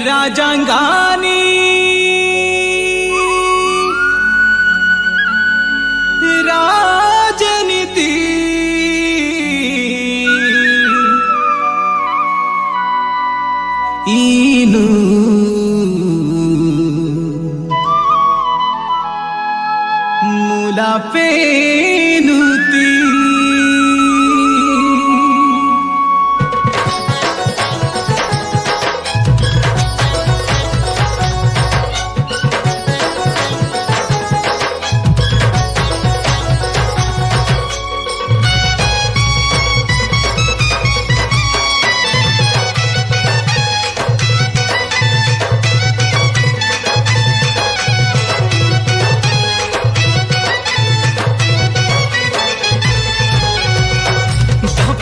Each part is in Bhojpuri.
राजांगानी राजनीति इनु मुला पेनुती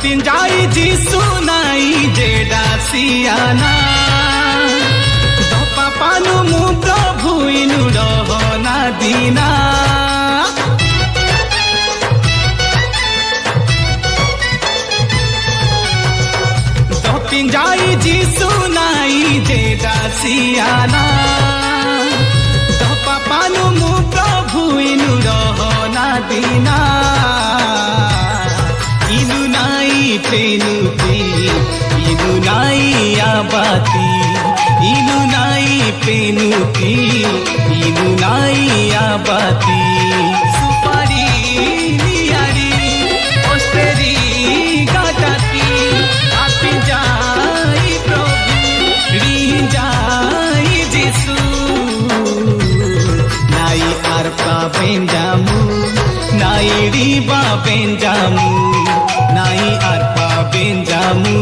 पिंजाई जी सुनाई जेडा सियाना धोपा पानु मु प्रभु इनु रहना दीना पिंजाई जी सुनाई जेडा सियाना धोपा पानु मु प्रभु इनु रहना दीना इनु नाई पेनुती इनु नाई आबाती इनु नाई पेनुती इनु नाई आबाती सुपारी नियारी ओस्टेरी गाटाती आपी जाई प्रभु रिंजाई जिसु नाई आरपा बेंजामु नाई रिबा बेंजामु नाई आरपा बेंजामु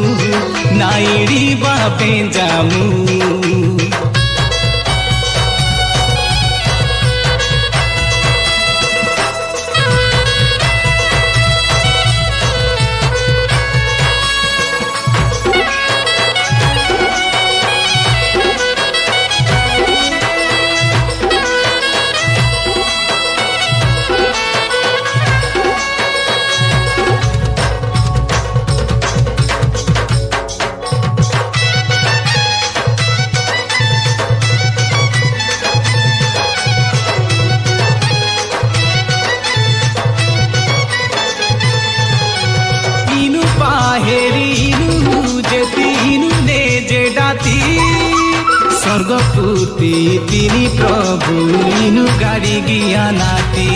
नाई रिबा बेंजामु स्वर्गपुति तिनी प्रभु इनु गाड़ी ज्ञानाती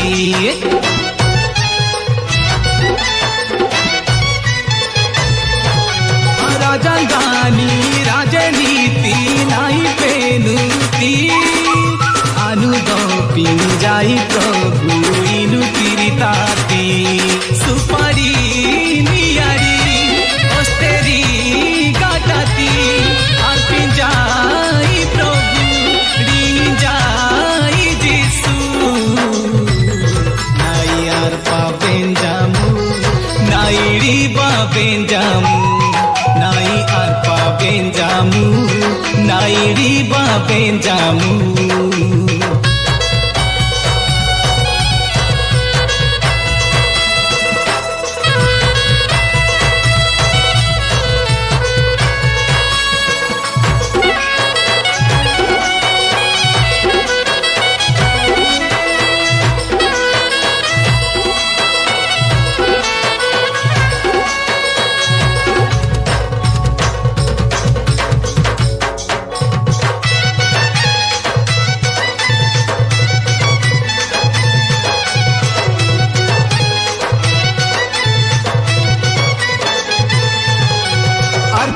राजांगानी राजनीति नाई पेनुती अनुदो पिंजाई प्रभु इनु तिरिताती सुपारी नियारी ओस्टेरी गाटाती और पिंजाई प्रभु रिंजाई जिसु नाई आरपा बेंजामु नाई रिबा बेंजामु नाई आरपा बेंजामु नाई रिबा बेंजामु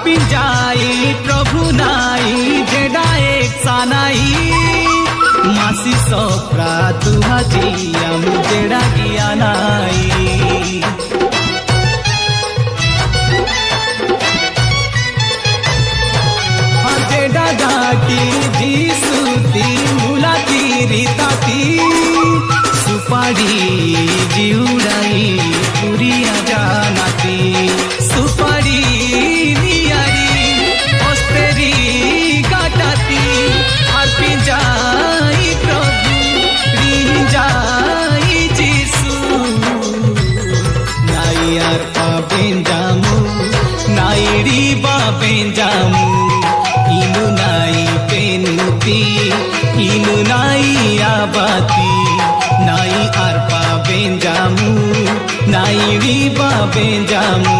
पिंजाई प्रभु नाई जेडा एक सानाई मासी सोप्रा तुहा जिया मुजेडा गिया नाई जेडा गाकी जी सुती मुला तीरी ताती सुपारी जी उड़ाई पुरिया जानाती सुपारी पिंजाई प्रभु रिंजाई जिसु नाई आरपा बेंजामु नाई रिबा बेंजामु इनु গতি ইনু নাই আবাতি নাই আর পাবেন জামু নাই রি পাবেন জামু